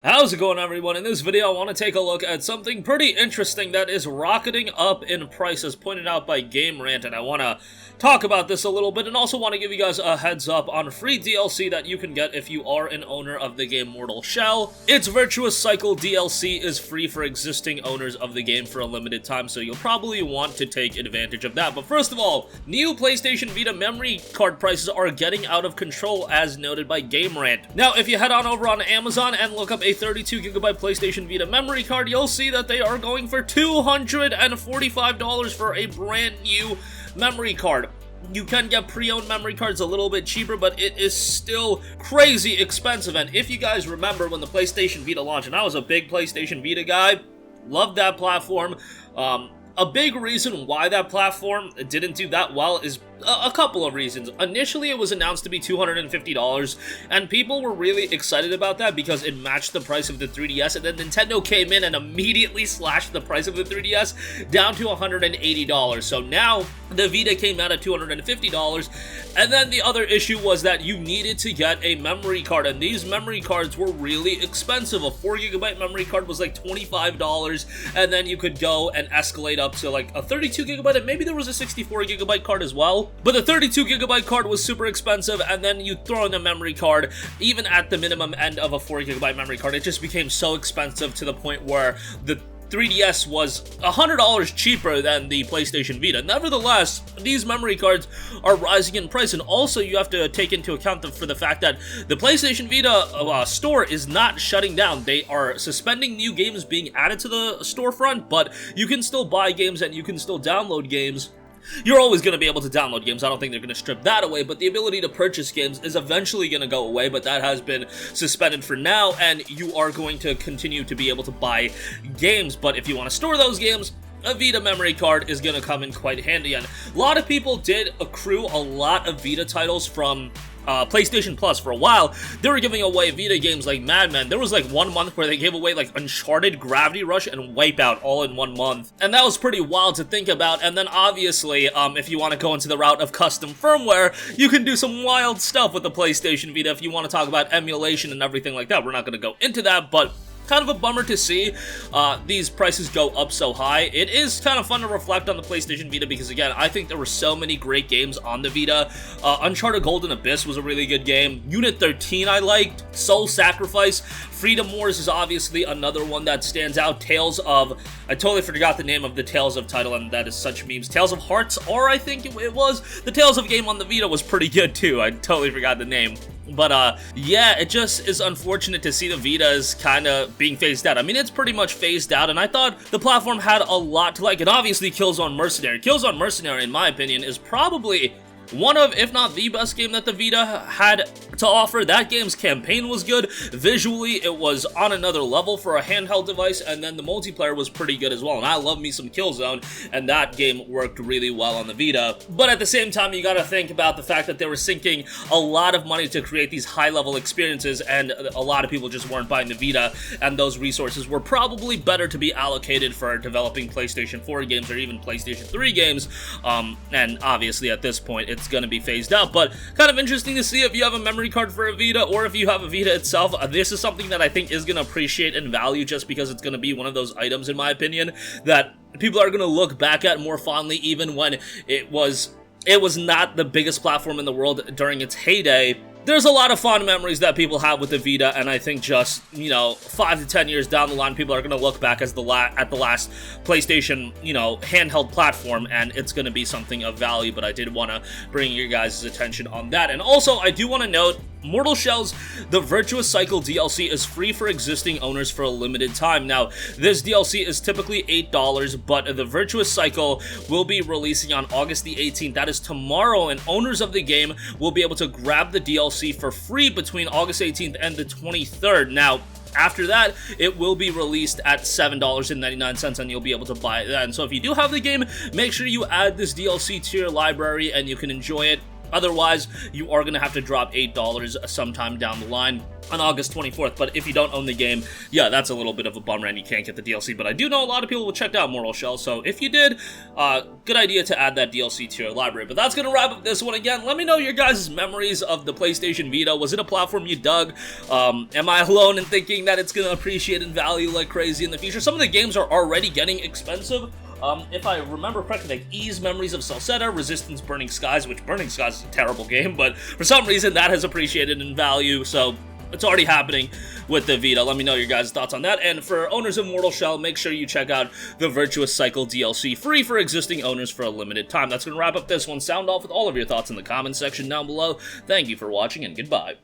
How's it going, everyone? In this video, I want to take a look at something pretty interesting that is rocketing up in price, as pointed out by Game Rant, and I want to talk about this a little bit, and also want to give you guys a heads up on free DLC that you can get if you are an owner of the game Mortal Shell. Its Virtuous Cycle DLC is free for existing owners of the game for a limited time, so you'll probably want to take advantage of that. But first of all, new PlayStation Vita memory card prices are getting out of control, as noted by Game Rant. Now, if you head on over on Amazon and look up a 32GB PlayStation Vita memory card, you'll see that they are going for $245 for a brand new memory card. You can get pre-owned memory cards a little bit cheaper, but it is still crazy expensive. And if you guys remember when the PlayStation Vita launched, and I was a big PlayStation Vita guy, loved that platform. A big reason why that platform didn't do that well is a couple of reasons. Initially, it was announced to be $250, and people were really excited about that because it matched the price of the 3DS, and then Nintendo came in and immediately slashed the price of the 3DS down to $180. So now, the Vita came out at $250, and then the other issue was that you needed to get a memory card, and these memory cards were really expensive. A 4GB memory card was like $25, and then you could go and escalate up to like a 32GB, and maybe there was a 64GB card as well. But the 32GB card was super expensive, and then you throw in a memory card, even at the minimum end of a 4GB memory card, it just became so expensive to the point where the 3DS was $100 cheaper than the PlayStation Vita. Nevertheless, these memory cards are rising in price, and also you have to take into account for the fact that the PlayStation Vita store is not shutting down. They are suspending new games being added to the storefront, but you can still buy games and you can still download games. You're always going to be able to download games. I don't think they're going to strip that away, but the ability to purchase games is eventually going to go away, but that has been suspended for now, and you are going to continue to be able to buy games. But if you want to store those games, a Vita memory card is going to come in quite handy. And a lot of people did accrue a lot of Vita titles from PlayStation Plus. For a while, they were giving away Vita games like Mad Men. There was like 1 month where they gave away like Uncharted, Gravity Rush, and Wipeout all in 1 month. And that was pretty wild to think about. And then obviously, if you want to go into the route of custom firmware, you can do some wild stuff with the PlayStation Vita if you want to talk about emulation and everything like that. We're not going to go into that, but kind of a bummer to see these prices go up so high. It is kind of fun to reflect on the PlayStation Vita because, again, I think there were so many great games on the Vita. Uncharted Golden Abyss was a really good game. Unit 13 I liked. Soul Sacrifice. Freedom Wars is obviously another one that stands out. Tales of... I totally forgot the name of the Tales of title, and that is such memes. Tales of Hearts, or I think it was. The Tales of game on the Vita was pretty good, too. I totally forgot the name. But, yeah, it just is unfortunate to see the Vitas kind of being phased out. I mean, it's pretty much phased out, and I thought the platform had a lot to like. And obviously, Killzone Mercenary. Killzone Mercenary, in my opinion, is probably one of, if not the best game that the Vita had to offer. That game's campaign was good. Visually, it was on another level for a handheld device, and then the multiplayer was pretty good as well. And I love me some Killzone, and that game worked really well on the Vita. But at the same time, you gotta think about the fact that they were sinking a lot of money to create these high-level experiences, and a lot of people just weren't buying the Vita, and those resources were probably better to be allocated for developing PlayStation 4 games or even PlayStation 3 games. And obviously, at this point, it's going to be phased out, but kind of interesting to see if you have a memory card for a Vita or if you have a Vita itself. This is something that I think is going to appreciate and value just because it's going to be one of those items, in my opinion, that people are going to look back at more fondly, even when it was not the biggest platform in the world during its heyday. There's a lot of fond memories that people have with the Vita, and I think just, 5 to 10 years down the line, people are going to look back as at the last PlayStation, handheld platform, and it's going to be something of value. But I did want to bring your guys' attention on that. And also, I do want to note, Mortal Shell's The Virtuous Cycle DLC is free for existing owners for a limited time. Now, this DLC is typically $8, but the Virtuous Cycle will be releasing on August the 18th. That is tomorrow, and owners of the game will be able to grab the DLC for free between August 18th and the 23rd. Now, after that, it will be released at $7.99, and you'll be able to buy it then. So if you do have the game, make sure you add this DLC to your library, and you can enjoy it Otherwise, you are going to have to drop $8 sometime down the line on August 24th, but if you don't own the game, yeah, that's a little bit of a bummer and you can't get the DLC, but I do know a lot of people will check out Mortal Shell, so if you did, good idea to add that DLC to your library. But that's going to wrap up this one. Again, let me know your guys' memories of the PlayStation Vita. Was it a platform you dug? Am I alone in thinking that it's going to appreciate in value like crazy in the future? Some of the games are already getting expensive. If I remember correctly, like Ease Memories of Salsetta, Resistance Burning Skies, which Burning Skies is a terrible game, but for some reason that has appreciated in value, so it's already happening with the Vita. Let me know your guys' thoughts on that. And for owners of Mortal Shell, make sure you check out the Virtuous Cycle DLC, free for existing owners for a limited time. That's going to wrap up this one. Sound off with all of your thoughts in the comments section down below. Thank you for watching, and goodbye.